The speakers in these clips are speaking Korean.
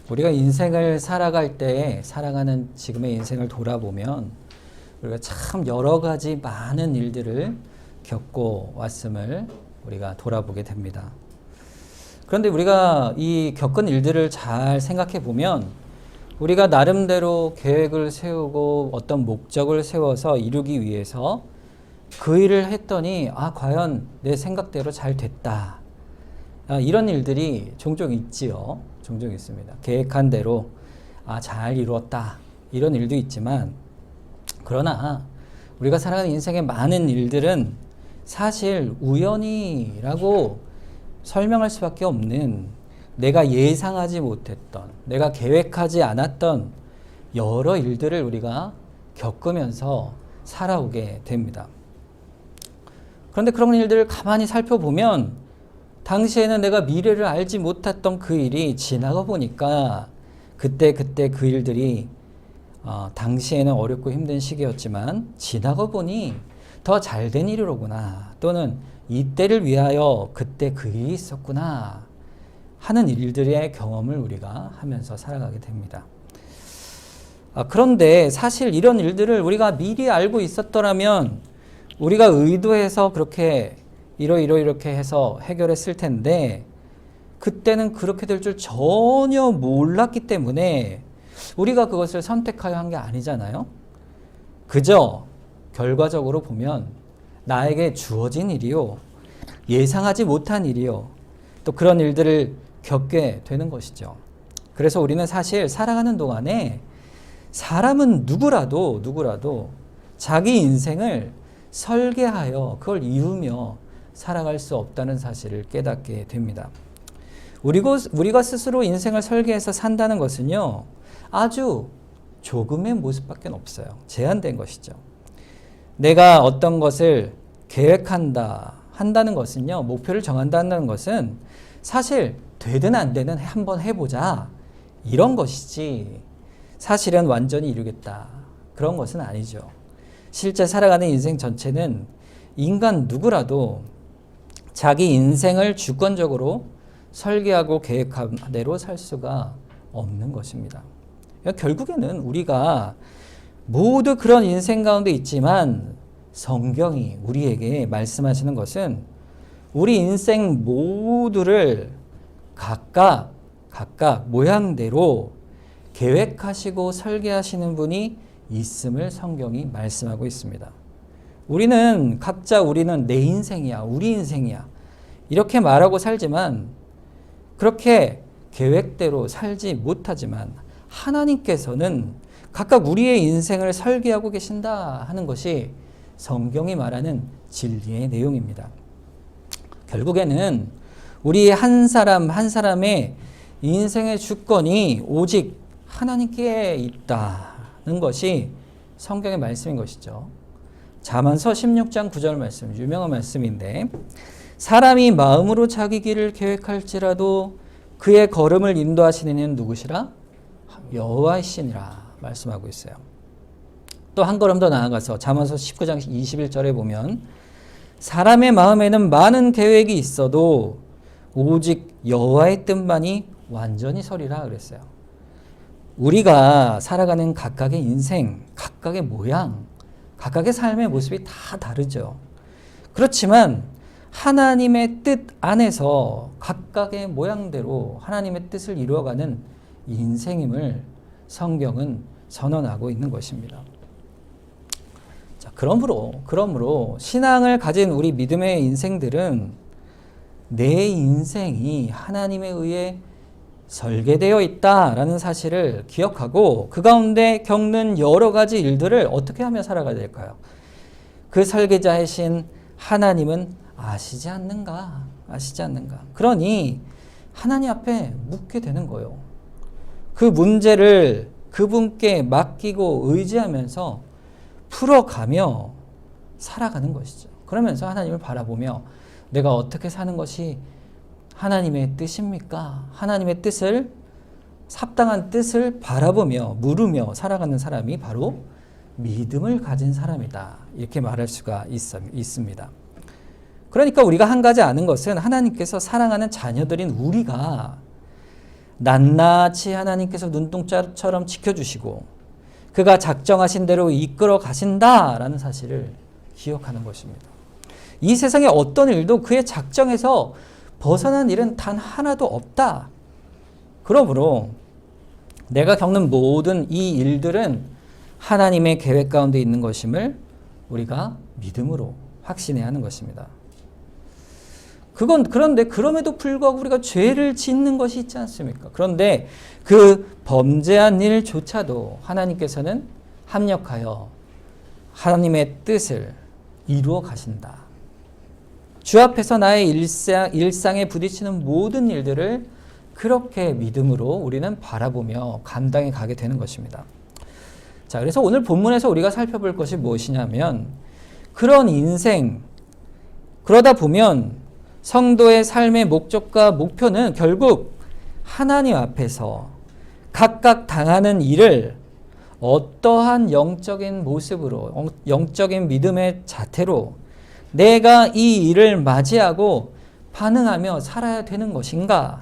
우리가 인생을 살아갈 때 살아가는 지금의 인생을 돌아보면 우리가 참 여러 가지 많은 일들을 겪고 왔음을 우리가 돌아보게 됩니다. 그런데 우리가 이 겪은 일들을 잘 생각해 보면 우리가 나름대로 계획을 세우고 어떤 목적을 세워서 이루기 위해서 그 일을 했더니 과연 내 생각대로 잘 됐다. 이런 일들이 종종 있지요. 종종 있습니다. 계획한 대로 잘 이루었다. 이런 일도 있지만 그러나 우리가 살아가는 인생의 많은 일들은 사실 우연이라고 설명할 수밖에 없는 내가 예상하지 못했던, 내가 계획하지 않았던 여러 일들을 우리가 겪으면서 살아오게 됩니다. 그런데 그런 일들을 가만히 살펴보면 당시에는 내가 미래를 알지 못했던 그 일이 지나가 보니까 그때 그 일들이 당시에는 어렵고 힘든 시기였지만 지나가 보니 더 잘된 일이로구나, 또는 이때를 위하여 그때 그 일이 있었구나 하는 일들의 경험을 우리가 하면서 살아가게 됩니다. 그런데 사실 이런 일들을 우리가 미리 알고 있었더라면 우리가 의도해서 그렇게 이렇게 해서 해결했을 텐데 그때는 그렇게 될 줄 전혀 몰랐기 때문에 우리가 그것을 선택하여 한 게 아니잖아요. 그저 결과적으로 보면 나에게 주어진 일이요, 예상하지 못한 일이요, 또 그런 일들을 겪게 되는 것이죠. 그래서 우리는 사실 살아가는 동안에 사람은 누구라도 자기 인생을 설계하여 그걸 이루며 살아갈 수 없다는 사실을 깨닫게 됩니다. 우리가 스스로 인생을 설계해서 산다는 것은요, 아주 조금의 모습밖에 없어요. 제한된 것이죠. 내가 어떤 것을 한다는 것은요, 목표를 정한다는 것은 사실 되든 안 되든 한번 해보자 이런 것이지 사실은 완전히 이루겠다 그런 것은 아니죠. 실제 살아가는 인생 전체는 인간 누구라도 자기 인생을 주권적으로 설계하고 계획한 대로 살 수가 없는 것입니다. 결국에는 우리가 모두 그런 인생 가운데 있지만 성경이 우리에게 말씀하시는 것은 우리 인생 모두를 각각 모양대로 계획하시고 설계하시는 분이 있음을 성경이 말씀하고 있습니다. 우리는 내 인생이야, 우리 인생이야 이렇게 말하고 살지만 그렇게 계획대로 살지 못하지만 하나님께서는 각각 우리의 인생을 설계하고 계신다 하는 것이 성경이 말하는 진리의 내용입니다. 결국에는 우리 한 사람의 인생의 주권이 오직 하나님께 있다는 것이 성경의 말씀인 것이죠. 잠언서 16장 9절 말씀, 유명한 말씀인데 사람이 마음으로 자기 길을 계획할지라도 그의 걸음을 인도하시는 이는 누구시라? 여호와이시니라 말씀하고 있어요. 또 한 걸음 더 나아가서 잠언서 19장 21절에 보면 사람의 마음에는 많은 계획이 있어도 오직 여호와의 뜻만이 완전히 서리라 그랬어요. 우리가 살아가는 각각의 인생, 각각의 모양, 각각의 삶의 모습이 다 다르죠. 그렇지만 하나님의 뜻 안에서 각각의 모양대로 하나님의 뜻을 이루어가는 인생임을 성경은 선언하고 있는 것입니다. 자, 그러므로 신앙을 가진 우리 믿음의 인생들은 내 인생이 하나님에 의해 설계되어 있다라는 사실을 기억하고 그 가운데 겪는 여러 가지 일들을 어떻게 하며 살아가야 될까요? 그 설계자이신 하나님은 아시지 않는가? 그러니 하나님 앞에 묻게 되는 거예요. 그 문제를 그분께 맡기고 의지하면서 풀어가며 살아가는 것이죠. 그러면서 하나님을 바라보며 내가 어떻게 사는 것이 하나님의 뜻입니까? 하나님의 뜻을, 합당한 뜻을 바라보며 물으며 살아가는 사람이 바로 믿음을 가진 사람이다. 이렇게 말할 수가 있습니다. 그러니까 우리가 한 가지 아는 것은 하나님께서 사랑하는 자녀들인 우리가 낱낱이 하나님께서 눈동자처럼 지켜주시고 그가 작정하신 대로 이끌어 가신다라는 사실을 기억하는 것입니다. 이 세상의 어떤 일도 그의 작정에서 벗어난 일은 단 하나도 없다. 그러므로 내가 겪는 모든 이 일들은 하나님의 계획 가운데 있는 것임을 우리가 믿음으로 확신해야 하는 것입니다. 그런데 그럼에도 불구하고 우리가 죄를 짓는 것이 있지 않습니까? 그런데 그 범죄한 일조차도 하나님께서는 합력하여 하나님의 뜻을 이루어 가신다. 주 앞에서 나의 일상에 부딪히는 모든 일들을 그렇게 믿음으로 우리는 바라보며 감당해 가게 되는 것입니다. 자, 그래서 오늘 본문에서 우리가 살펴볼 것이 무엇이냐면 그런 인생, 그러다 보면 성도의 삶의 목적과 목표는 결국 하나님 앞에서 각각 당하는 일을 어떠한 영적인 모습으로, 영적인 믿음의 자태로 내가 이 일을 맞이하고 반응하며 살아야 되는 것인가?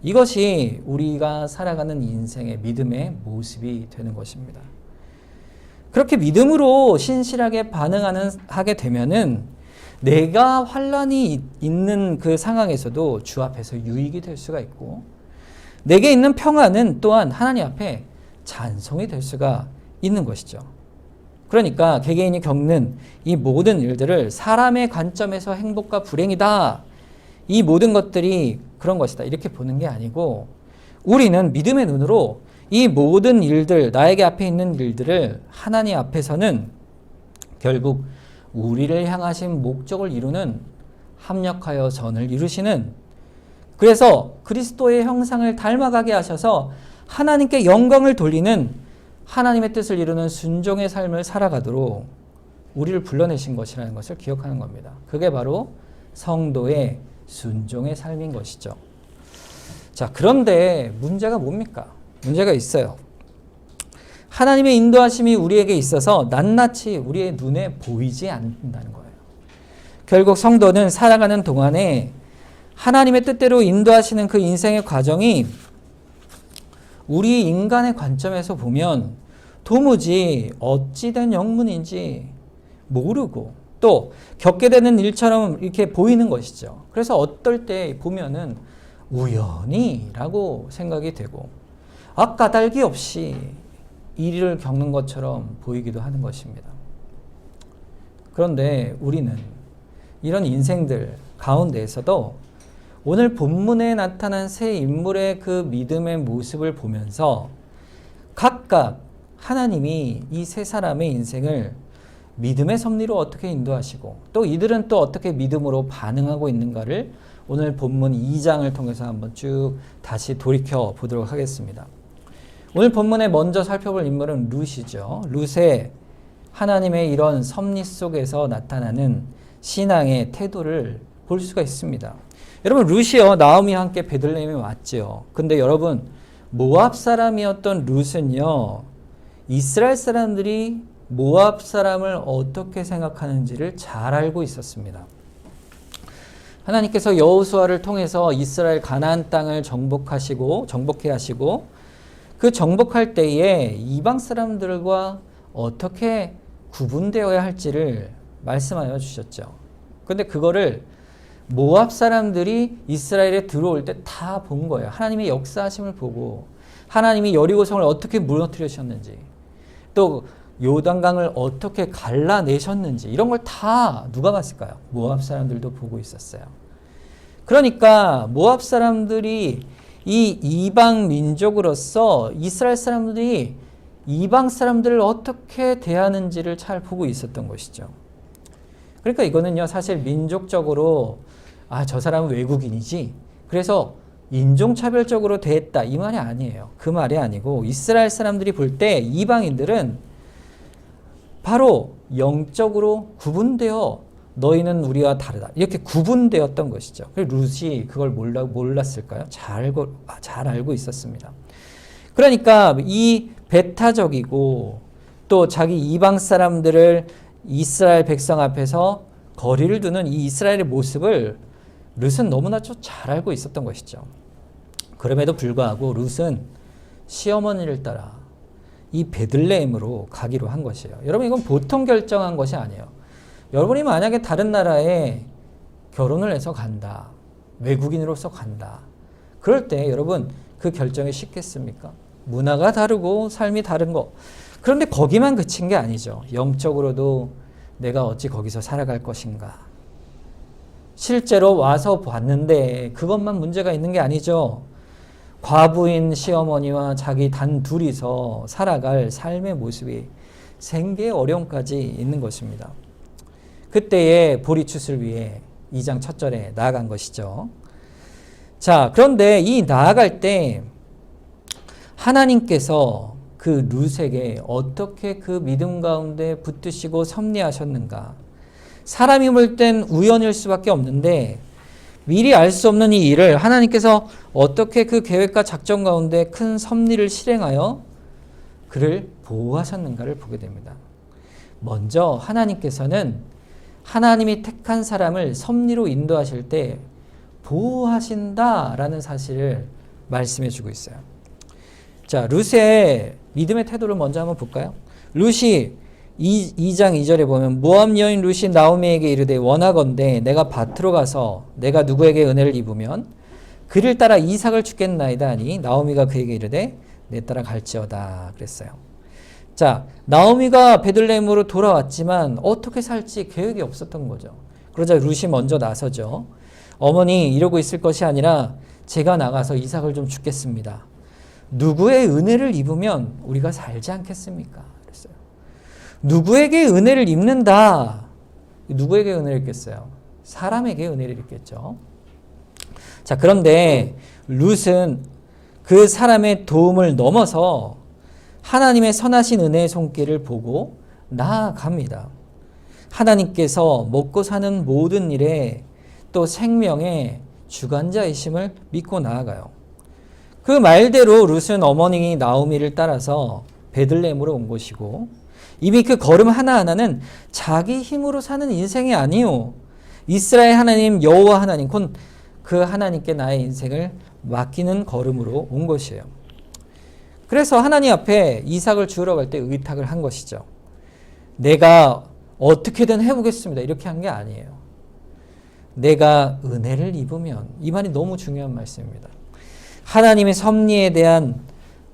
이것이 우리가 살아가는 인생의 믿음의 모습이 되는 것입니다. 그렇게 믿음으로 신실하게 하게 되면은 내가 환난이 있는 그 상황에서도 주 앞에서 유익이 될 수가 있고 내게 있는 평안은 또한 하나님 앞에 찬송이 될 수가 있는 것이죠. 그러니까 개개인이 겪는 이 모든 일들을 사람의 관점에서 행복과 불행이다. 이 모든 것들이 그런 것이다. 이렇게 보는 게 아니고 우리는 믿음의 눈으로 이 모든 일들, 나에게 앞에 있는 일들을 하나님 앞에서는 결국 우리를 향하신 목적을 이루는 합력하여 전을 이루시는 그래서 그리스도의 형상을 닮아가게 하셔서 하나님께 영광을 돌리는 하나님의 뜻을 이루는 순종의 삶을 살아가도록 우리를 불러내신 것이라는 것을 기억하는 겁니다. 그게 바로 성도의 순종의 삶인 것이죠. 자, 그런데 문제가 뭡니까? 문제가 있어요. 하나님의 인도하심이 우리에게 있어서 낱낱이 우리의 눈에 보이지 않는다는 거예요. 결국 성도는 살아가는 동안에 하나님의 뜻대로 인도하시는 그 인생의 과정이 우리 인간의 관점에서 보면 도무지 어찌된 영문인지 모르고 또 겪게 되는 일처럼 이렇게 보이는 것이죠. 그래서 어떨 때 보면은 우연히라고 생각이 되고 앞가달기 없이 일을 겪는 것처럼 보이기도 하는 것입니다. 그런데 우리는 이런 인생들 가운데에서도 오늘 본문에 나타난 세 인물의 그 믿음의 모습을 보면서 각각 하나님이 이 세 사람의 인생을 믿음의 섭리로 어떻게 인도하시고 또 이들은 또 어떻게 믿음으로 반응하고 있는가를 오늘 본문 2장을 통해서 한번 쭉 다시 돌이켜 보도록 하겠습니다. 오늘 본문에 먼저 살펴볼 인물은 룻이죠. 룻의 하나님의 이런 섭리 속에서 나타나는 신앙의 태도를 볼 수가 있습니다. 여러분 룻이요 나오미와 함께 베들레헴에 왔죠. 근데 여러분 모압 사람이었던 룻은요 이스라엘 사람들이 모압 사람을 어떻게 생각하는지를 잘 알고 있었습니다. 하나님께서 여호수아를 통해서 이스라엘 가나안 땅을 정복해 하시고 그 정복할 때에 이방 사람들과 어떻게 구분되어야 할지를 말씀하여 주셨죠. 그런데 그거를 모압 사람들이 이스라엘에 들어올 때 다 본 거예요. 하나님의 역사하심을 보고 하나님이 여리고성을 어떻게 무너뜨리셨는지 또 요단강을 어떻게 갈라내셨는지 이런 걸 다 누가 봤을까요? 모압 사람들도 보고 있었어요. 그러니까 모압 사람들이 이 이방 민족으로서 이스라엘 사람들이 이방 사람들을 어떻게 대하는지를 잘 보고 있었던 것이죠. 그러니까 이거는요 사실 민족적으로 저 사람은 외국인이지 그래서 인종차별적으로 대했다 이 말이 아니에요. 그 말이 아니고 이스라엘 사람들이 볼 때 이방인들은 바로 영적으로 구분되어 너희는 우리와 다르다 이렇게 구분되었던 것이죠. 그래서 룻이 그걸 몰랐을까요? 잘 알고 있었습니다. 그러니까 이 배타적이고 또 자기 이방 사람들을 이스라엘 백성 앞에서 거리를 두는 이 이스라엘의 모습을 룻은 너무나 잘 알고 있었던 것이죠. 그럼에도 불구하고 룻은 시어머니를 따라 이 베들레헴으로 가기로 한 것이에요. 여러분, 이건 보통 결정한 것이 아니에요. 여러분이 만약에 다른 나라에 결혼을 해서 간다, 외국인으로서 간다, 그럴 때 여러분 그 결정이 쉽겠습니까? 문화가 다르고 삶이 다른 거. 그런데 거기만 그친 게 아니죠. 영적으로도 내가 어찌 거기서 살아갈 것인가. 실제로 와서 봤는데 그것만 문제가 있는 게 아니죠. 과부인 시어머니와 자기 단 둘이서 살아갈 삶의 모습이 생계의 어려움까지 있는 것입니다. 그때의 보리추수를 위해 2장 첫 절에 나아간 것이죠. 자, 그런데 이 나아갈 때 하나님께서 그 룻에게 어떻게 그 믿음 가운데 붙드시고 섭리하셨는가. 사람이 볼 땐 우연일 수밖에 없는데 미리 알 수 없는 이 일을 하나님께서 어떻게 그 계획과 작전 가운데 큰 섭리를 실행하여 그를 보호하셨는가를 보게 됩니다. 먼저 하나님께서는 하나님이 택한 사람을 섭리로 인도하실 때 보호하신다라는 사실을 말씀해 주고 있어요. 자, 룻의 믿음의 태도를 먼저 한번 볼까요? 룻이 2장 2절에 보면 모압 여인 룻이 나오미에게 이르되 원하건대 내가 밭으로 가서 내가 누구에게 은혜를 입으면 그를 따라 이삭을 주겠나이다 하니 나오미가 그에게 이르되 내 따라 갈지어다 그랬어요. 자, 나오미가 베들레헴으로 돌아왔지만 어떻게 살지 계획이 없었던 거죠. 그러자 룻이 먼저 나서죠. 어머니, 이러고 있을 것이 아니라 제가 나가서 이삭을 좀 주겠습니다. 누구의 은혜를 입으면 우리가 살지 않겠습니까? 그랬어요. 누구에게 은혜를 입는다. 누구에게 은혜를 입겠어요? 사람에게 은혜를 입겠죠. 자, 그런데 룻은 그 사람의 도움을 넘어서 하나님의 선하신 은혜의 손길을 보고 나아갑니다. 하나님께서 먹고 사는 모든 일에 또 생명의 주관자이심을 믿고 나아가요. 그 말대로 룻은 어머니 나오미를 따라서 베들레헴으로 온 것이고 이미 그 걸음 하나하나는 자기 힘으로 사는 인생이 아니요. 이스라엘 하나님 여호와 하나님 곧 그 하나님께 나의 인생을 맡기는 걸음으로 온 것이에요. 그래서 하나님 앞에 이삭을 주우러 갈 때 의탁을 한 것이죠. 내가 어떻게든 해보겠습니다. 이렇게 한 게 아니에요. 내가 은혜를 입으면, 이 말이 너무 중요한 말씀입니다. 하나님의 섭리에 대한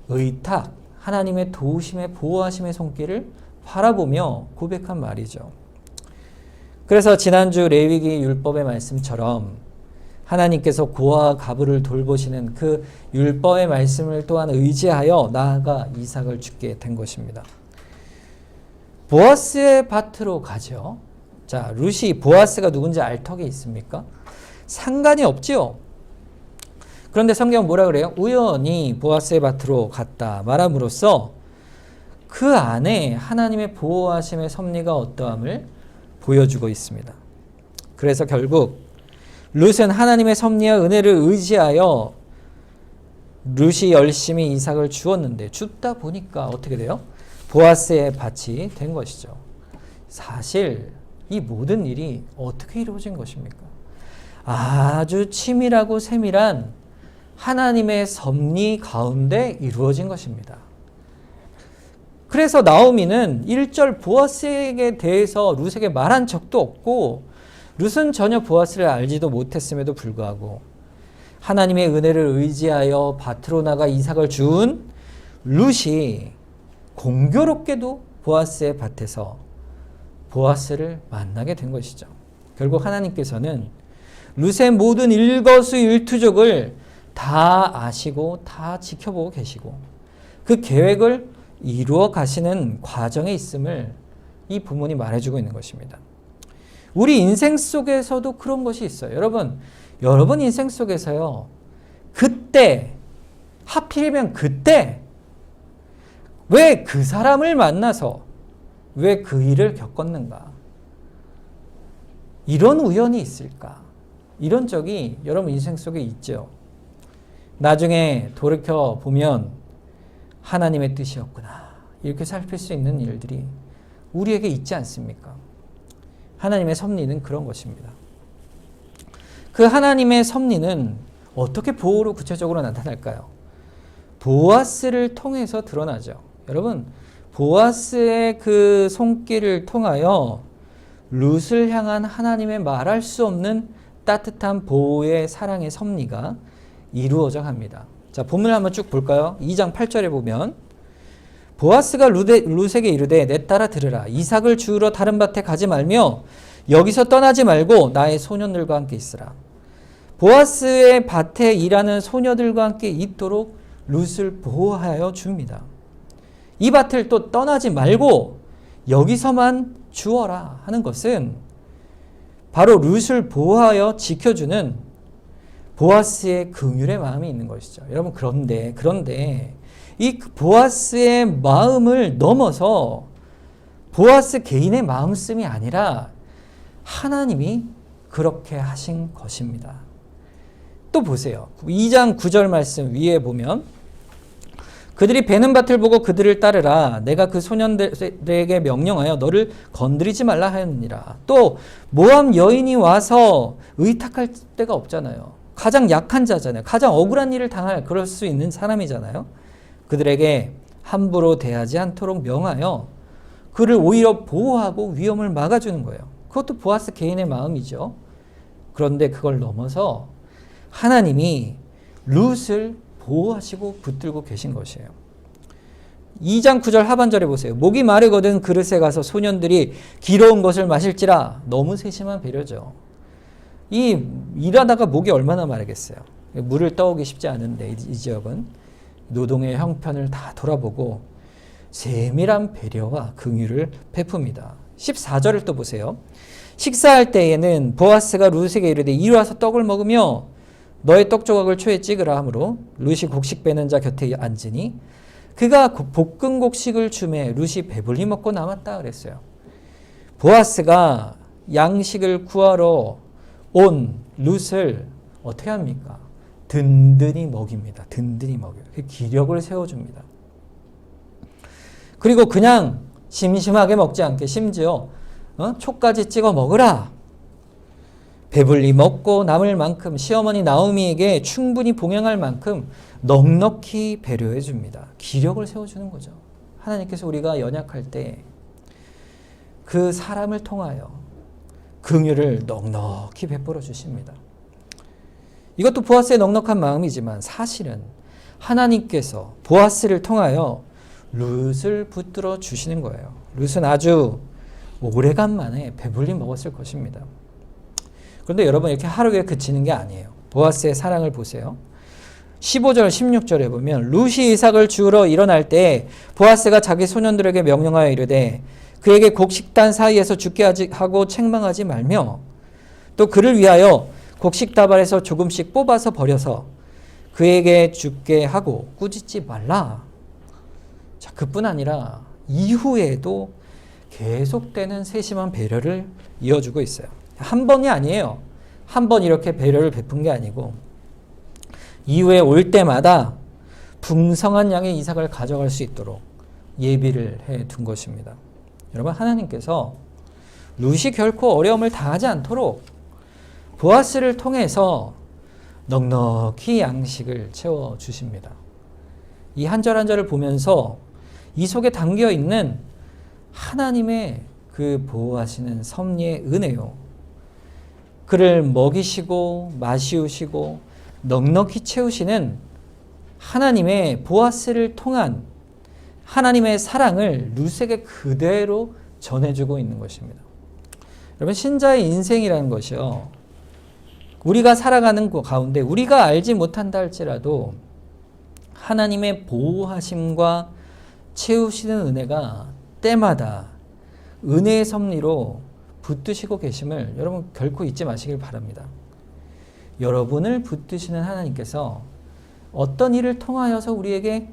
의탁, 하나님의 도우심의 보호하심의 손길을 바라보며 고백한 말이죠. 그래서 지난주 레위기 율법의 말씀처럼 하나님께서 고아와 가부를 돌보시는 그 율법의 말씀을 또한 의지하여 나아가 이삭을 주게 된 것입니다. 보아스의 밭으로 가죠. 자, 룻이 보아스가 누군지 알 턱이 있습니까? 상관이 없지요. 그런데 성경은 뭐라 그래요? 우연히 보아스의 밭으로 갔다 말함으로써 그 안에 하나님의 보호하심의 섭리가 어떠함을 보여주고 있습니다. 그래서 결국 룻은 하나님의 섭리와 은혜를 의지하여 룻이 열심히 이삭을 주었는데 줍다 보니까 어떻게 돼요? 보아스의 밭이 된 것이죠. 사실 이 모든 일이 어떻게 이루어진 것입니까? 아주 치밀하고 세밀한 하나님의 섭리 가운데 이루어진 것입니다. 그래서 나오미는 1절 보아스에게 대해서 룻에게 말한 적도 없고 룻은 전혀 보아스를 알지도 못했음에도 불구하고 하나님의 은혜를 의지하여 밭으로 나가 이삭을 준 룻이 공교롭게도 보아스의 밭에서 보아스를 만나게 된 것이죠. 결국 하나님께서는 룻의 모든 일거수일투족을 다 아시고 다 지켜보고 계시고 그 계획을 이루어 가시는 과정에 있음을 이 부문이 말해주고 있는 것입니다. 우리 인생 속에서도 그런 것이 있어요. 여러분 인생 속에서요. 그때 하필이면 그때 왜 그 사람을 만나서 왜 그 일을 겪었는가? 이런 우연이 있을까? 이런 적이 여러분 인생 속에 있죠. 나중에 돌이켜 보면 하나님의 뜻이었구나. 이렇게 살필 수 있는 일들이 우리에게 있지 않습니까? 하나님의 섭리는 그런 것입니다. 그 하나님의 섭리는 어떻게 보호로 구체적으로 나타날까요? 보아스를 통해서 드러나죠. 여러분, 보아스의 그 손길을 통하여 룻을 향한 하나님의 말할 수 없는 따뜻한 보호의 사랑의 섭리가 이루어져 갑니다. 자, 본문을 한번 쭉 볼까요? 2장 8절에 보면 보아스가 룻에게 이르되 내 딸아 들으라. 이삭을 주우러 다른 밭에 가지 말며 여기서 떠나지 말고 나의 소년들과 함께 있으라. 보아스의 밭에 일하는 소녀들과 함께 있도록 룻을 보호하여 줍니다. 이 밭을 또 떠나지 말고 여기서만 주어라 하는 것은 바로 룻을 보호하여 지켜주는 보아스의 긍휼의 마음이 있는 것이죠. 여러분, 그런데 이 보아스의 마음을 넘어서 보아스 개인의 마음씀이 아니라 하나님이 그렇게 하신 것입니다. 또 보세요. 2장 9절 말씀 위에 보면 그들이 베는 밭을 보고 그들을 따르라. 내가 그 소년들에게 명령하여 너를 건드리지 말라 하였느니라. 또 모압 여인이 와서 의탁할 데가 없잖아요. 가장 약한 자잖아요. 가장 억울한 일을 당할 그럴 수 있는 사람이잖아요. 그들에게 함부로 대하지 않도록 명하여 그를 오히려 보호하고 위험을 막아주는 거예요. 그것도 보아스 개인의 마음이죠. 그런데 그걸 넘어서 하나님이 룻을 보호하시고 붙들고 계신 것이에요. 2장 9절 하반절에 보세요. 목이 마르거든 그릇에 가서 소년들이 기러운 것을 마실지라. 너무 세심한 배려죠. 일하다가 목이 얼마나 마르겠어요. 물을 떠오기 쉽지 않은데 이 지역은 노동의 형편을 다 돌아보고 세밀한 배려와 긍휼을 베풉니다. 14절을 또 보세요. 식사할 때에는 보아스가 룻에게 이르되 이리 와서 떡을 먹으며 너의 떡 조각을 초에 찍으라 하므로 룻이 곡식 빼는 자 곁에 앉으니 그가 볶은 곡식을 주매 룻이 배불리 먹고 남았다 그랬어요. 보아스가 양식을 구하러 온 룻을 어떻게 합니까? 든든히 먹입니다. 든든히 먹여요. 기력을 세워줍니다. 그리고 그냥 심심하게 먹지 않게 심지어 초까지 찍어 먹으라. 배불리 먹고 남을 만큼 시어머니 나오미에게 충분히 봉양할 만큼 넉넉히 배려해 줍니다. 기력을 세워주는 거죠. 하나님께서 우리가 연약할 때 그 사람을 통하여 긍휼을 넉넉히 베풀어 주십니다. 이것도 보아스의 넉넉한 마음이지만 사실은 하나님께서 보아스를 통하여 룻을 붙들어 주시는 거예요. 룻은 아주 오래간만에 배불리 먹었을 것입니다. 그런데 여러분, 이렇게 하루에 그치는 게 아니에요. 보아스의 사랑을 보세요. 15절 16절에 보면 룻이 이삭을 주우러 일어날 때 보아스가 자기 소년들에게 명령하여 이르되 그에게 곡식단 사이에서 죽게 하고 책망하지 말며 또 그를 위하여 곡식 다발에서 조금씩 뽑아서 버려서 그에게 죽게 하고 꾸짖지 말라. 자, 그뿐 아니라 이후에도 계속되는 세심한 배려를 이어주고 있어요. 한 번이 아니에요. 한 번 이렇게 배려를 베푼 게 아니고 이후에 올 때마다 풍성한 양의 이삭을 가져갈 수 있도록 예비를 해 둔 것입니다. 여러분, 하나님께서 룻이 결코 어려움을 당하지 않도록 보아스를 통해서 넉넉히 양식을 채워주십니다. 이 한 절 한 절을 보면서 이 속에 담겨 있는 하나님의 그 보호하시는 섭리의 은혜요. 그를 먹이시고 마시우시고 넉넉히 채우시는 하나님의 보아스를 통한 하나님의 사랑을 룻에게 그대로 전해주고 있는 것입니다. 여러분, 신자의 인생이라는 것이요, 우리가 살아가는 가운데 우리가 알지 못한다 할지라도 하나님의 보호하심과 채우시는 은혜가 때마다 은혜의 섭리로 붙드시고 계심을 여러분 결코 잊지 마시길 바랍니다. 여러분을 붙드시는 하나님께서 어떤 일을 통하여서 우리에게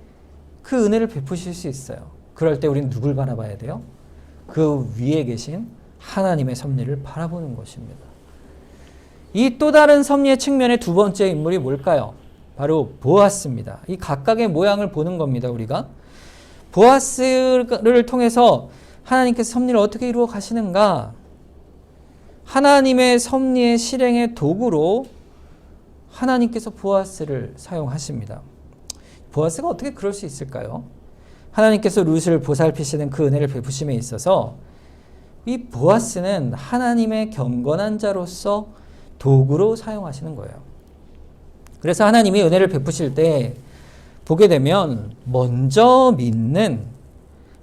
그 은혜를 베푸실 수 있어요. 그럴 때 우리는 누굴 바라봐야 돼요? 그 위에 계신 하나님의 섭리를 바라보는 것입니다. 이 또 다른 섭리의 측면의 두 번째 인물이 뭘까요? 바로 보아스입니다. 이 각각의 모양을 보는 겁니다. 우리가 보아스를 통해서 하나님께서 섭리를 어떻게 이루어 가시는가? 하나님의 섭리의 실행의 도구로 하나님께서 보아스를 사용하십니다. 보아스가 어떻게 그럴 수 있을까요? 하나님께서 룻을 보살피시는 그 은혜를 베푸심에 있어서 이 보아스는 하나님의 경건한 자로서 도구로 사용하시는 거예요. 그래서 하나님이 은혜를 베푸실 때 보게 되면 먼저 믿는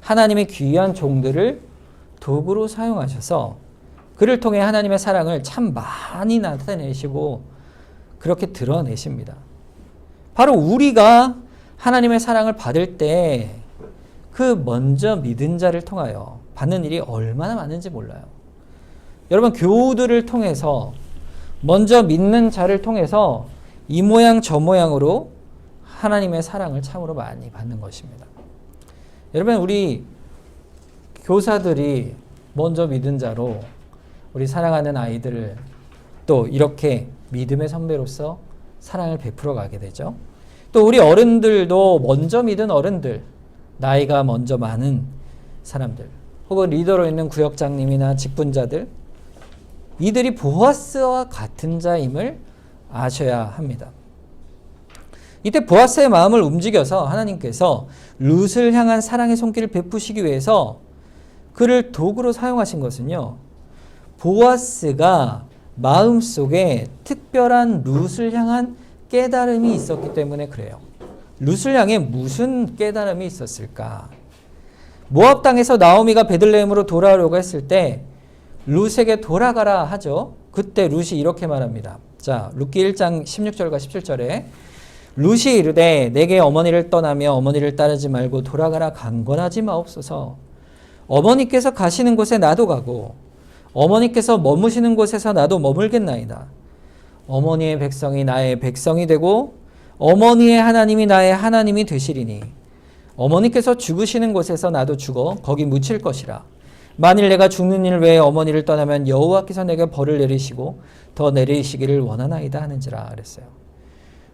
하나님의 귀한 종들을 도구로 사용하셔서 그를 통해 하나님의 사랑을 참 많이 나타내시고 그렇게 드러내십니다. 바로 우리가 하나님의 사랑을 받을 때 그 먼저 믿은 자를 통하여 받는 일이 얼마나 많은지 몰라요. 여러분, 교우들을 통해서 먼저 믿는 자를 통해서 이 모양 저 모양으로 하나님의 사랑을 참으로 많이 받는 것입니다. 여러분, 우리 교사들이 먼저 믿은 자로 우리 사랑하는 아이들을 또 이렇게 믿음의 선배로서 사랑을 베풀어 가게 되죠. 또 우리 어른들도 먼저 믿은 어른들, 나이가 먼저 많은 사람들, 혹은 리더로 있는 구역장님이나 직분자들, 이들이 보아스와 같은 자임을 아셔야 합니다. 이때 보아스의 마음을 움직여서 하나님께서 룻을 향한 사랑의 손길을 베푸시기 위해서 그를 도구로 사용하신 것은요, 보아스가 마음속에 특별한 룻을 향한 깨달음이 있었기 때문에 그래요. 룻을 향해 무슨 깨달음이 있었을까? 모압 땅에서 나오미가 베들레헴으로 돌아오려고 했을 때 룻에게 돌아가라 하죠. 그때 룻이 이렇게 말합니다. 자, 룻기 1장 16절과 17절에 룻이 이르되 내게 어머니를 떠나며 어머니를 따르지 말고 돌아가라 강권하지 마옵소서. 어머니께서 가시는 곳에 나도 가고 어머니께서 머무시는 곳에서 나도 머물겠나이다. 어머니의 백성이 나의 백성이 되고 어머니의 하나님이 나의 하나님이 되시리니 어머니께서 죽으시는 곳에서 나도 죽어 거기 묻힐 것이라. 만일 내가 죽는 일 외에 어머니를 떠나면 여호와께서 내게 벌을 내리시고 더 내리시기를 원하나이다 하는지라 그랬어요.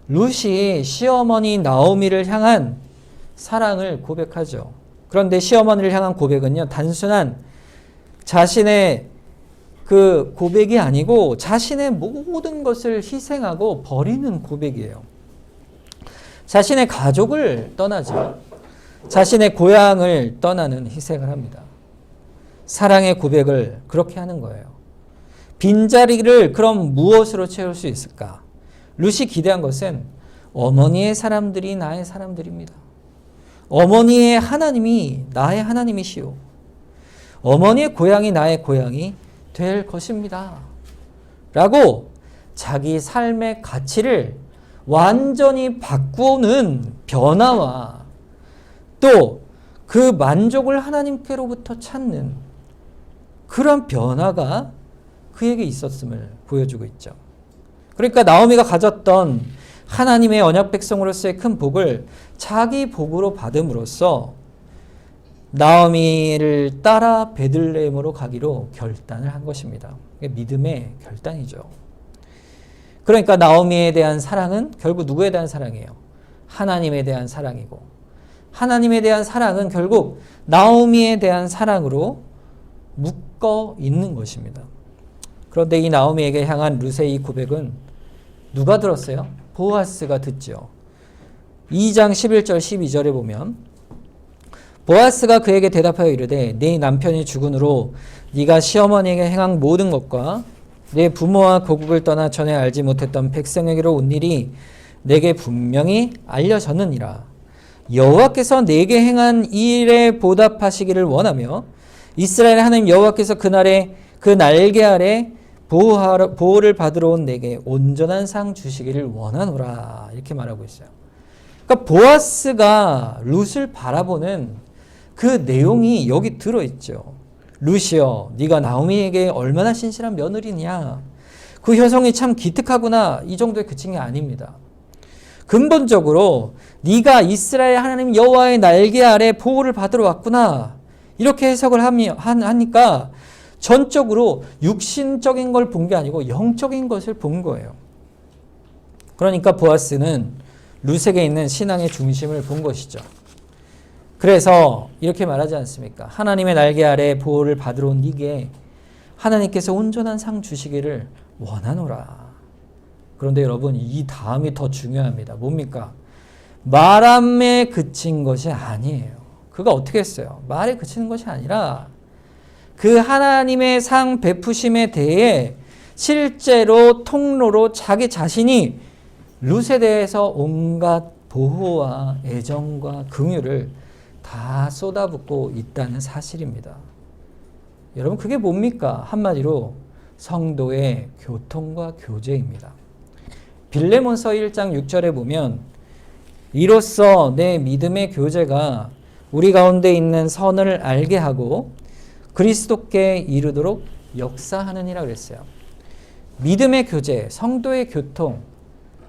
룻이 시어머니 나오미를 향한 사랑을 고백하죠. 그런데 시어머니를 향한 고백은요, 단순한 자신의 그 고백이 아니고 자신의 모든 것을 희생하고 버리는 고백이에요. 자신의 가족을 떠나죠. 자신의 고향을 떠나는 희생을 합니다. 사랑의 고백을 그렇게 하는 거예요. 빈자리를 그럼 무엇으로 채울 수 있을까? 룻이 기대한 것은 어머니의 사람들이 나의 사람들입니다. 어머니의 하나님이 나의 하나님이시오. 어머니의 고향이 나의 고향이 될 것입니다. 라고 자기 삶의 가치를 완전히 바꾸는 변화와 또 그 만족을 하나님께로부터 찾는 그런 변화가 그에게 있었음을 보여주고 있죠. 그러니까 나오미가 가졌던 하나님의 언약 백성으로서의 큰 복을 자기 복으로 받음으로써 나오미를 따라 베들레헴으로 가기로 결단을 한 것입니다. 믿음의 결단이죠. 그러니까 나오미에 대한 사랑은 결국 누구에 대한 사랑이에요? 하나님에 대한 사랑이고, 하나님에 대한 사랑은 결국 나오미에 대한 사랑으로 묶어 있는 것입니다. 그런데 이 나오미에게 향한 룻의 이 고백은 누가 들었어요? 보아스가 듣죠. 2장 11절 12절에 보면 보아스가 그에게 대답하여 이르되 네 남편이 죽은 후로 네가 시어머니에게 행한 모든 것과 내 부모와 고국을 떠나 전에 알지 못했던 백성에게로 온 일이 내게 분명히 알려졌느니라. 여호와께서 내게 행한 이 일에 보답하시기를 원하며 이스라엘 하나님 여호와께서 그날에 그 날개 아래 보호를 받으러 온 내게 온전한 상 주시기를 원하노라. 이렇게 말하고 있어요. 그러니까 보아스가 룻을 바라보는 그 내용이 여기 들어있죠. 룻이여, 네가 나오미에게 얼마나 신실한 며느리냐. 그 효성이 참 기특하구나. 이 정도에 그친 게 아닙니다. 근본적으로 네가 이스라엘 하나님 여호와의 날개 아래 보호를 받으러 왔구나. 이렇게 해석을 하니까 전적으로 육신적인 걸 본 게 아니고 영적인 것을 본 거예요. 그러니까 보아스는 룻에게 있는 신앙의 중심을 본 것이죠. 그래서 이렇게 말하지 않습니까? 하나님의 날개 아래 보호를 받으러 온 네게 하나님께서 온전한 상 주시기를 원하노라. 그런데 여러분, 이 다음이 더 중요합니다. 뭡니까? 말함에 그친 것이 아니에요. 그가 어떻게 했어요? 말에 그치는 것이 아니라 그 하나님의 상 베푸심에 대해 실제로 통로로 자기 자신이 룻에 대해서 온갖 보호와 애정과 긍휼을 다 쏟아붓고 있다는 사실입니다. 여러분, 그게 뭡니까? 한마디로 성도의 교통과 교제입니다. 빌레몬서 1장 6절에 보면 이로써 내 믿음의 교제가 우리 가운데 있는 선을 알게 하고 그리스도께 이르도록 역사하느니라 그랬어요. 믿음의 교제, 성도의 교통,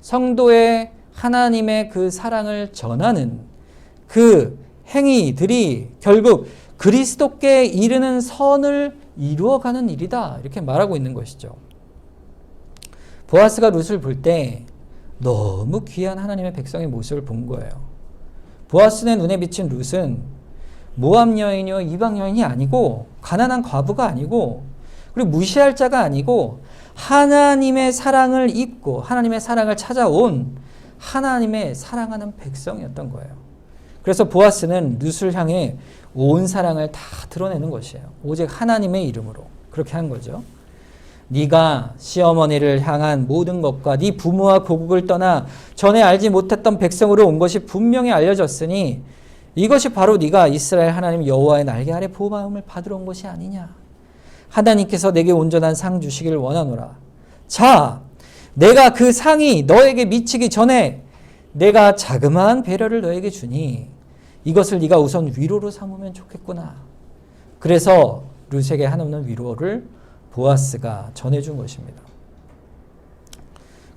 성도의 하나님의 그 사랑을 전하는 그 행위들이 결국 그리스도께 이르는 선을 이루어가는 일이다, 이렇게 말하고 있는 것이죠. 보아스가 룻을 볼 때 너무 귀한 하나님의 백성의 모습을 본 거예요. 보아스의 눈에 비친 룻은 모압 여인이요 이방 여인이 아니고 가난한 과부가 아니고 그리고 무시할 자가 아니고 하나님의 사랑을 입고 하나님의 사랑을 찾아온 하나님의 사랑하는 백성이었던 거예요. 그래서 보아스는 룻을 향해 온 사랑을 다 드러내는 것이에요. 오직 하나님의 이름으로 그렇게 한 거죠. 네가 시어머니를 향한 모든 것과 네 부모와 고국을 떠나 전에 알지 못했던 백성으로 온 것이 분명히 알려졌으니 이것이 바로 네가 이스라엘 하나님 여호와의 날개 아래 보호함을 받으러 온 것이 아니냐. 하나님께서 내게 온전한 상 주시기를 원하노라. 자, 내가 그 상이 너에게 미치기 전에 내가 자그마한 배려를 너에게 주니 이것을 네가 우선 위로로 삼으면 좋겠구나. 그래서 룻에게 한없는 위로를 보아스가 전해준 것입니다.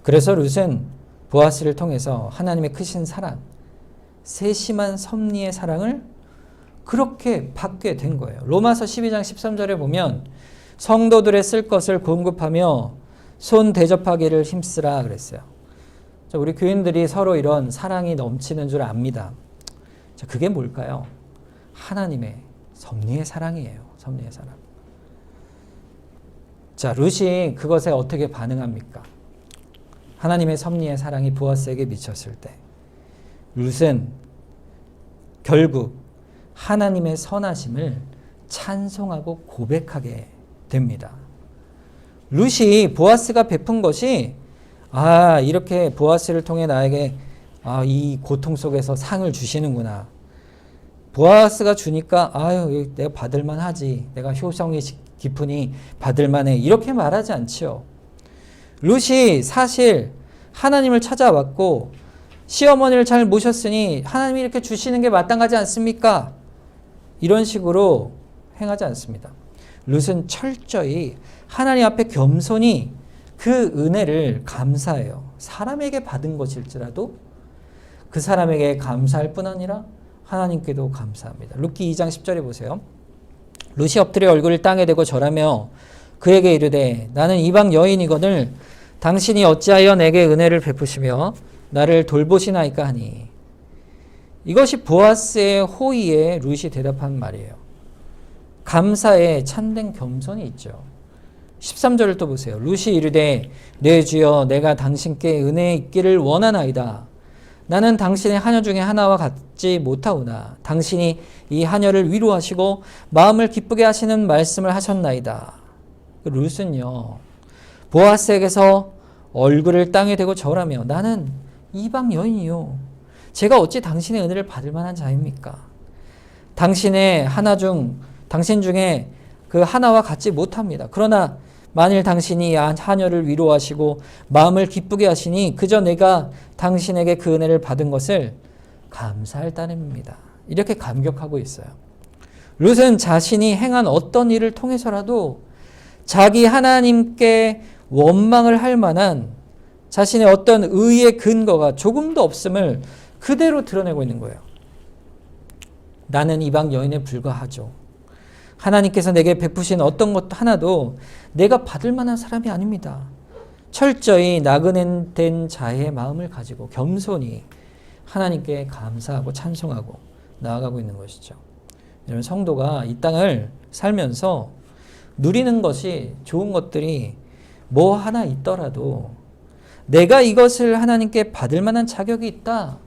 그래서 룻은 보아스를 통해서 하나님의 크신 사랑, 세심한 섭리의 사랑을 그렇게 받게 된 거예요. 로마서 12장 13절에 보면 성도들의 쓸 것을 공급하며 손 대접하기를 힘쓰라 그랬어요. 우리 교인들이 서로 이런 사랑이 넘치는 줄 압니다. 그게 뭘까요? 하나님의 섭리의 사랑이에요. 섭리의 사랑. 자, 룻이 그것에 어떻게 반응합니까? 하나님의 섭리의 사랑이 보아스에게 미쳤을 때 룻은 결국 하나님의 선하심을 찬송하고 고백하게 됩니다. 룻이 보아스가 베푼 것이 이렇게 보아스를 통해 나에게 이 고통 속에서 상을 주시는구나. 보아스가 주니까 내가 받을만 하지. 내가 효성이 깊으니 받을만 해. 이렇게 말하지 않지요. 룻이 사실 하나님을 찾아왔고 시어머니를 잘 모셨으니 하나님이 이렇게 주시는 게 마땅하지 않습니까? 이런 식으로 행하지 않습니다. 룻은 철저히 하나님 앞에 겸손히 그 은혜를 감사해요. 사람에게 받은 것일지라도 그 사람에게 감사할 뿐 아니라 하나님께도 감사합니다. 룻기 2장 10절에 보세요. 룻이 엎드려 얼굴을 땅에 대고 절하며 그에게 이르되 나는 이방 여인이거늘 당신이 어찌하여 내게 은혜를 베푸시며 나를 돌보시나이까 하니. 이것이 보아스의 호의에 룻이 대답한 말이에요. 감사에 참된 겸손이 있죠. 13절을 또 보세요. 룻이 이르되 내 주여 내가 당신께 은혜 있기를 원하나이다. 나는 당신의 하녀 중에 하나와 같지 못하오나 당신이 이 하녀를 위로하시고 마음을 기쁘게 하시는 말씀을 하셨나이다. 룻은요, 보아스에게서 얼굴을 땅에 대고 절하며 나는 이방 여인이요. 제가 어찌 당신의 은혜를 받을 만한 자입니까? 당신 중에 그 하나와 같지 못합니다. 그러나 만일 당신이 하녀를 위로하시고 마음을 기쁘게 하시니 그저 내가 당신에게 그 은혜를 받은 것을 감사할 따름입니다. 이렇게 감격하고 있어요. 룻은 자신이 행한 어떤 일을 통해서라도 자기 하나님께 원망을 할 만한 자신의 어떤 의의 근거가 조금도 없음을 그대로 드러내고 있는 거예요. 나는 이방 여인에 불과하죠. 하나님께서 내게 베푸신 어떤 것 하나도 내가 받을 만한 사람이 아닙니다. 철저히 나그네된 자의 마음을 가지고 겸손히 하나님께 감사하고 찬송하고 나아가고 있는 것이죠. 여러분, 성도가 이 땅을 살면서 누리는 것이 좋은 것들이 뭐 하나 있더라도 내가 이것을 하나님께 받을 만한 자격이 있다.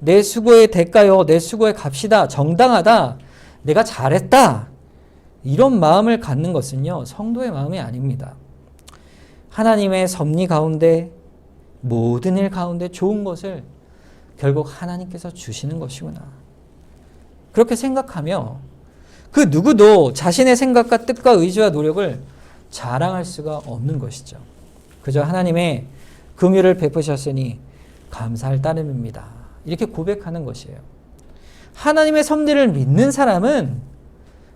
내 수고의 대가요, 내 수고의 값이다. 정당하다. 내가 잘했다. 이런 마음을 갖는 것은요, 성도의 마음이 아닙니다. 하나님의 섭리 가운데, 모든 일 가운데 좋은 것을 결국 하나님께서 주시는 것이구나. 그렇게 생각하며 그 누구도 자신의 생각과 뜻과 의지와 노력을 자랑할 수가 없는 것이죠. 그저 하나님의 긍휼을 베푸셨으니 감사할 따름입니다. 이렇게 고백하는 것이에요. 하나님의 섭리를 믿는 사람은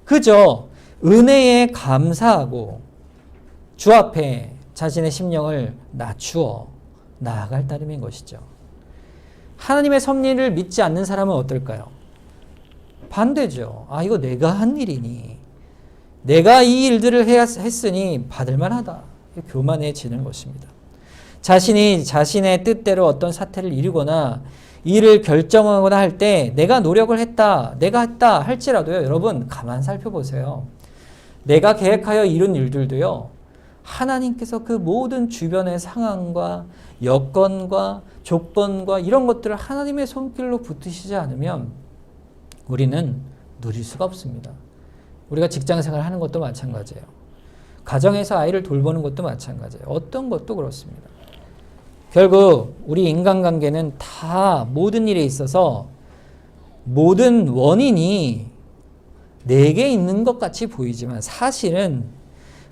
그저 은혜에 감사하고 주 앞에 자신의 심령을 낮추어 나아갈 따름인 것이죠. 하나님의 섭리를 믿지 않는 사람은 어떨까요? 반대죠. 아, 이거 내가 한 일이니, 내가 이 일들을 했으니 받을 만하다. 교만해지는 것입니다. 자신이 자신의 뜻대로 어떤 사태를 이루거나 일을 결정하거나 할 때 내가 노력을 했다, 내가 했다 할지라도요, 여러분 가만 살펴보세요. 내가 계획하여 이룬 일들도요, 하나님께서 그 모든 주변의 상황과 여건과 조건과 이런 것들을 하나님의 손길로 붙으시지 않으면 우리는 누릴 수가 없습니다. 우리가 직장생활 하는 것도 마찬가지예요. 가정에서 아이를 돌보는 것도 마찬가지예요. 어떤 것도 그렇습니다. 결국 우리 인간관계는 다 모든 일에 있어서 모든 원인이 내게 있는 것 같이 보이지만 사실은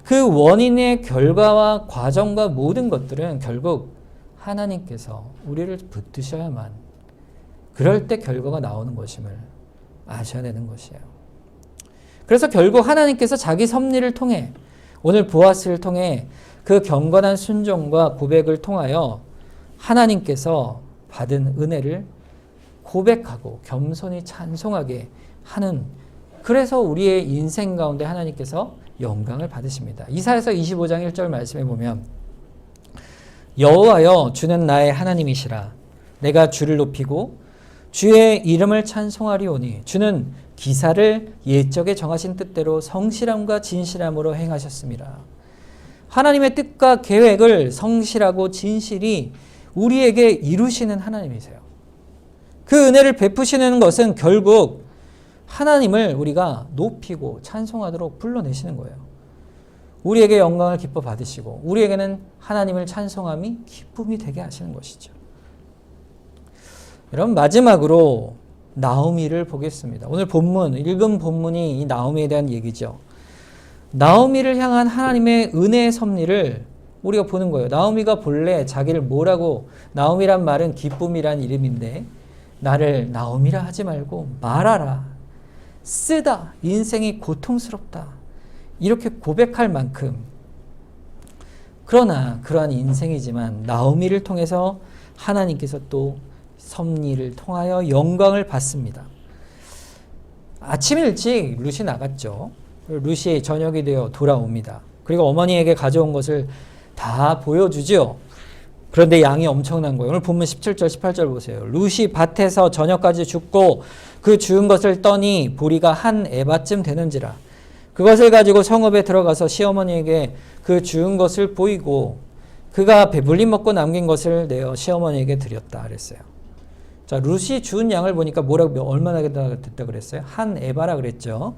그 원인의 결과와 과정과 모든 것들은 결국 하나님께서 우리를 붙드셔야만 그럴 때 결과가 나오는 것임을 아셔야 되는 것이에요. 그래서 결국 하나님께서 자기 섭리를 통해 오늘 보아스를 통해 그 경건한 순종과 고백을 통하여 하나님께서 받은 은혜를 고백하고 겸손히 찬송하게 하는, 그래서 우리의 인생 가운데 하나님께서 영광을 받으십니다. 이사야서 25장 1절 말씀에 보면 여호와여 주는 나의 하나님이시라. 내가 주를 높이고 주의 이름을 찬송하리오니 주는 기사를 옛적에 정하신 뜻대로 성실함과 진실함으로 행하셨습니다. 하나님의 뜻과 계획을 성실하고 진실이 우리에게 이루시는 하나님이세요. 그 은혜를 베푸시는 것은 결국 하나님을 우리가 높이고 찬송하도록 불러내시는 거예요. 우리에게 영광을 기뻐 받으시고 우리에게는 하나님을 찬송함이 기쁨이 되게 하시는 것이죠. 여러분, 마지막으로 나오미를 보겠습니다. 오늘 본문, 읽은 본문이 이 나오미에 대한 얘기죠. 나오미를 향한 하나님의 은혜의 섭리를 우리가 보는 거예요. 나오미가 본래 자기를 뭐라고, 나오미란 말은 기쁨이란 이름인데 나를 나오미라 하지 말고 말하라. 쓰다. 인생이 고통스럽다. 이렇게 고백할 만큼, 그러나 그러한 인생이지만 나오미를 통해서 하나님께서 또 섭리를 통하여 영광을 받습니다. 아침 일찍 룻이 나갔죠. 룻이 저녁이 되어 돌아옵니다. 그리고 어머니에게 가져온 것을 다 보여주죠. 그런데 양이 엄청난 거예요. 오늘 본문 17절 18절 보세요. 룻이 밭에서 저녁까지 줍고 그 주운 것을 떠니 보리가 한 에바쯤 되는지라. 그것을 가지고 성읍에 들어가서 시어머니에게 그 주운 것을 보이고 그가 배불리 먹고 남긴 것을 내어 시어머니에게 드렸다 그랬어요. 자, 룻이 주운 양을 보니까 뭐라고, 얼마나 됐다 그랬어요? 한 에바라 그랬죠.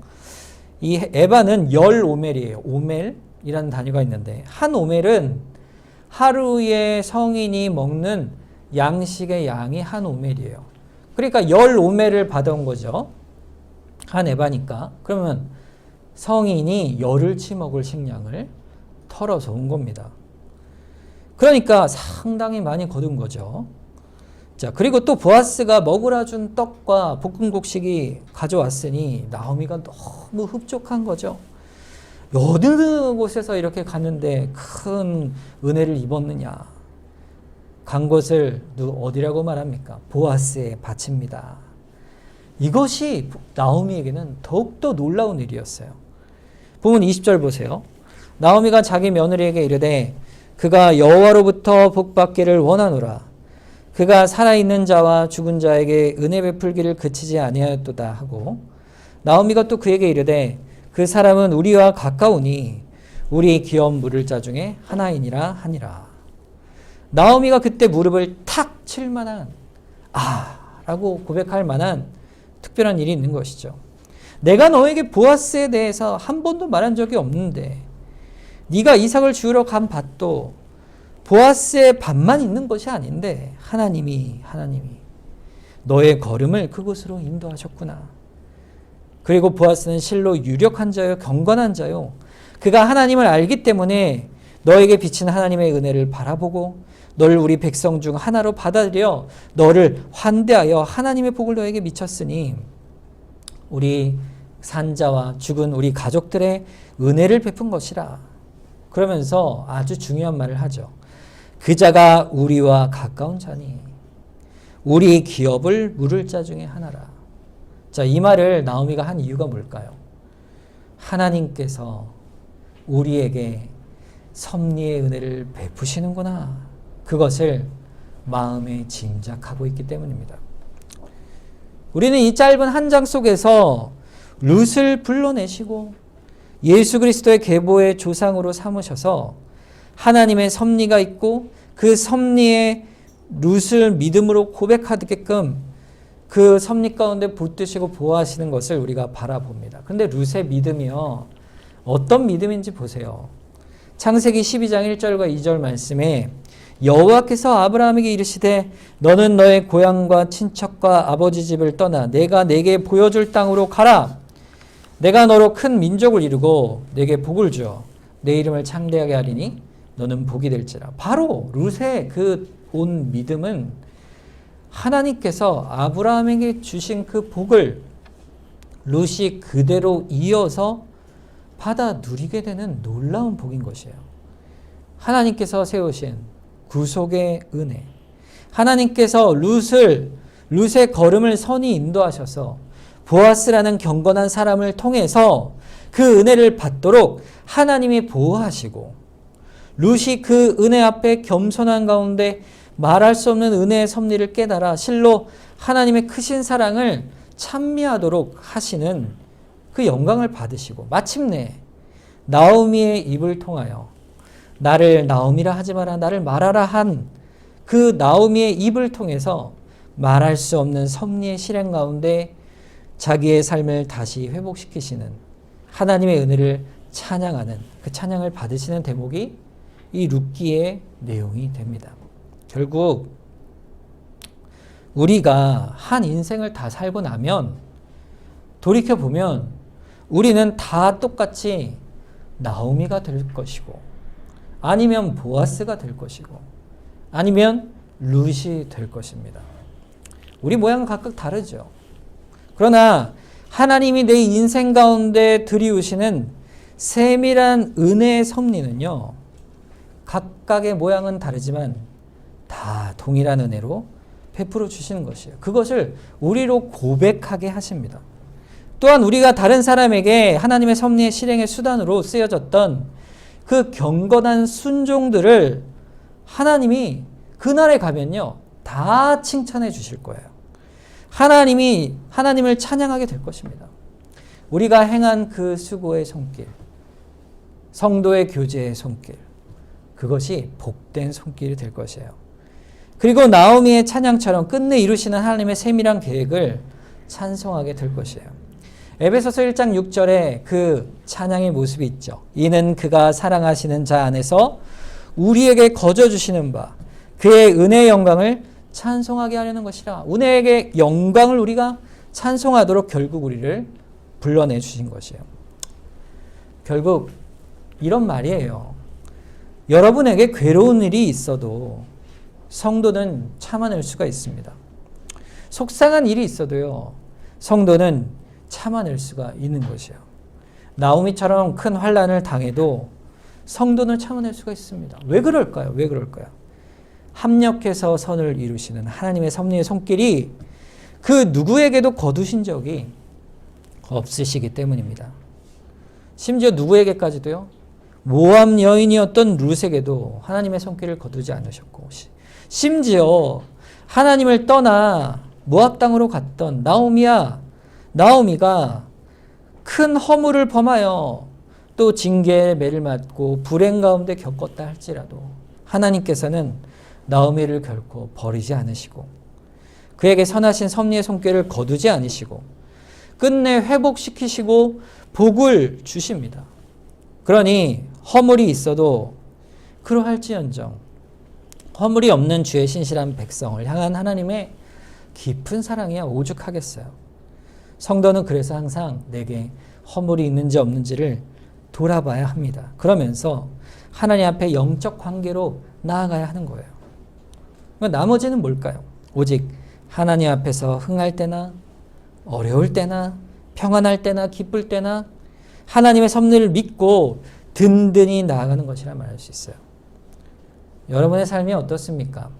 이 에바는 10오멜이에요. 오멜이라는 단위가 있는데, 한 오멜은 하루에 성인이 먹는 양식의 양이 한 오멜이에요. 그러니까 10오멜을 받아온 거죠. 한 에바니까. 그러면 성인이 열흘치 먹을 식량을 털어서 온 겁니다. 그러니까 상당히 많이 거둔 거죠. 자, 그리고 또 보아스가 먹으라 준 떡과 볶은 곡식이 가져왔으니 나오미가 너무 흡족한 거죠. 어느 곳에서 이렇게 갔는데 큰 은혜를 입었느냐. 간 곳을 어디라고 말합니까? 보아스의 밭입니다. 이것이 나오미에게는 더욱더 놀라운 일이었어요. 보면 20절 보세요. 나오미가 자기 며느리에게 이르되 그가 여호와로부터 복받기를 원하노라. 그가 살아있는 자와 죽은 자에게 은혜 베풀기를 그치지 아니하였도다 하고, 나오미가 또 그에게 이르되 그 사람은 우리와 가까우니 우리 기업 물을 자 중에 하나이니라 하니라. 나오미가 그때 무릎을 탁 칠 만한 라고 고백할 만한 특별한 일이 있는 것이죠. 내가 너에게 보아스에 대해서 한 번도 말한 적이 없는데 네가 이삭을 주우러 간 밭도 보아스의 밭만 있는 것이 아닌데 하나님이 너의 걸음을 그곳으로 인도하셨구나. 그리고 보아스는 실로 유력한 자요 경건한 자요. 그가 하나님을 알기 때문에 너에게 비친 하나님의 은혜를 바라보고 너를 우리 백성 중 하나로 받아들여 너를 환대하여 하나님의 복을 너에게 미쳤으니 우리 산자와 죽은 우리 가족들의 은혜를 베푼 것이라. 그러면서 아주 중요한 말을 하죠. 그 자가 우리와 가까운 자니 우리 기업을 물을 자 중에 하나라. 자, 이 말을 나오미가 한 이유가 뭘까요? 하나님께서 우리에게 섭리의 은혜를 베푸시는구나. 그것을 마음에 짐작하고 있기 때문입니다. 우리는 이 짧은 한 장 속에서 룻을 불러내시고 예수 그리스도의 계보의 조상으로 삼으셔서 하나님의 섭리가 있고 그 섭리에 룻을 믿음으로 고백하게끔 그 섭리 가운데 붙드시고 보호하시는 것을 우리가 바라봅니다. 그런데 룻의 믿음이요, 어떤 믿음인지 보세요. 창세기 12장 1절과 2절 말씀에 여호와께서 아브라함에게 이르시되 너는 너의 고향과 친척과 아버지 집을 떠나 내가 내게 보여줄 땅으로 가라. 내가 너로 큰 민족을 이루고 내게 복을 주어 내 이름을 창대하게 하리니 너는 복이 될지라. 바로 룻의 그 온 믿음은 하나님께서 아브라함에게 주신 그 복을 룻이 그대로 이어서 받아 누리게 되는 놀라운 복인 것이에요. 하나님께서 세우신 구속의 은혜, 하나님께서 룻의 걸음을 선히 인도하셔서 보아스라는 경건한 사람을 통해서 그 은혜를 받도록 하나님이 보호하시고 룻이 그 은혜 앞에 겸손한 가운데 말할 수 없는 은혜의 섭리를 깨달아 실로 하나님의 크신 사랑을 찬미하도록 하시는 그 영광을 받으시고 마침내 나오미의 입을 통하여 나를 나오미라 하지 마라 나를 말하라 한 그 나오미의 입을 통해서 말할 수 없는 섭리의 실행 가운데 자기의 삶을 다시 회복시키시는 하나님의 은혜를 찬양하는 그 찬양을 받으시는 대목이 이 룻기의 내용이 됩니다. 결국 우리가 한 인생을 다 살고 나면 돌이켜보면 우리는 다 똑같이 나오미가 될 것이고 아니면 보아스가 될 것이고 아니면 룻이 될 것입니다. 우리 모양은 각각 다르죠. 그러나 하나님이 내 인생 가운데 들이우시는 세밀한 은혜의 섭리는요, 각각의 모양은 다르지만 다 동일한 은혜로 베풀어 주시는 것이에요. 그것을 우리로 고백하게 하십니다. 또한 우리가 다른 사람에게 하나님의 섭리의 실행의 수단으로 쓰여졌던 그 경건한 순종들을 하나님이 그날에 가면요 다 칭찬해 주실 거예요. 하나님을 찬양하게 될 것입니다. 우리가 행한 그 수고의 손길, 성도의 교제의 손길, 그것이 복된 손길이 될 것이에요. 그리고 나오미의 찬양처럼 끝내 이루시는 하나님의 세밀한 계획을 찬송하게 될 것이에요. 에베소서 1장 6절에 그 찬양의 모습이 있죠. 이는 그가 사랑하시는 자 안에서 우리에게 거저주시는 바 그의 은혜의 영광을 찬송하게 하려는 것이라. 은혜의 영광을 우리가 찬송하도록 결국 우리를 불러내 주신 것이에요. 결국 이런 말이에요. 여러분에게 괴로운 일이 있어도 성도는 참아낼 수가 있습니다. 속상한 일이 있어도요, 성도는 참아낼 수가 있는 것이에요. 나오미처럼 큰 환난을 당해도 성도는 참아낼 수가 있습니다. 왜 그럴까요? 합력해서 선을 이루시는 하나님의 섭리의 손길이 그 누구에게도 거두신 적이 없으시기 때문입니다. 심지어 누구에게까지도요, 모압 여인이었던 룻에게도 하나님의 손길을 거두지 않으셨고, 심지어 하나님을 떠나 모압 땅으로 갔던 나오미가 큰 허물을 범하여 또 징계의 매를 맞고 불행 가운데 겪었다 할지라도 하나님께서는 나오미를 결코 버리지 않으시고 그에게 선하신 섭리의 손길을 거두지 않으시고 끝내 회복시키시고 복을 주십니다. 그러니 허물이 있어도 그러할지언정 허물이 없는 주의 신실한 백성을 향한 하나님의 깊은 사랑이야 오죽하겠어요. 성도는 그래서 항상 내게 허물이 있는지 없는지를 돌아봐야 합니다. 그러면서 하나님 앞에 영적 관계로 나아가야 하는 거예요. 나머지는 뭘까요? 오직 하나님 앞에서 흥할 때나 어려울 때나 평안할 때나 기쁠 때나 하나님의 섭리를 믿고 든든히 나아가는 것이라 말할 수 있어요. 여러분의 삶이 어떻습니까?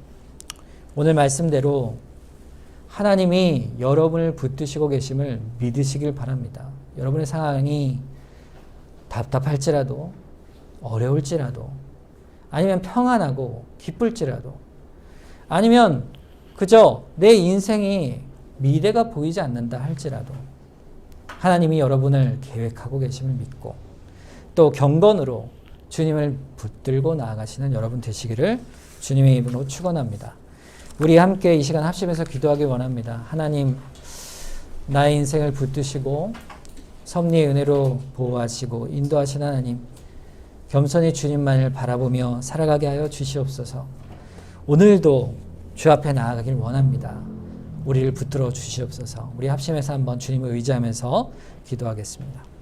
오늘 말씀대로 하나님이 여러분을 붙드시고 계심을 믿으시길 바랍니다. 여러분의 상황이 답답할지라도 어려울지라도 아니면 평안하고 기쁠지라도 아니면 그저 내 인생이 미래가 보이지 않는다 할지라도 하나님이 여러분을 계획하고 계심을 믿고 또 경건으로 주님을 붙들고 나아가시는 여러분 되시기를 주님의 이름으로 축원합니다. 우리 함께 이 시간 합심해서 기도하기 원합니다. 하나님, 나의 인생을 붙드시고 섭리의 은혜로 보호하시고 인도하신 하나님, 겸손히 주님만을 바라보며 살아가게 하여 주시옵소서. 오늘도 주 앞에 나아가길 원합니다. 우리를 붙들어 주시옵소서. 우리 합심해서 한번 주님을 의지하면서 기도하겠습니다.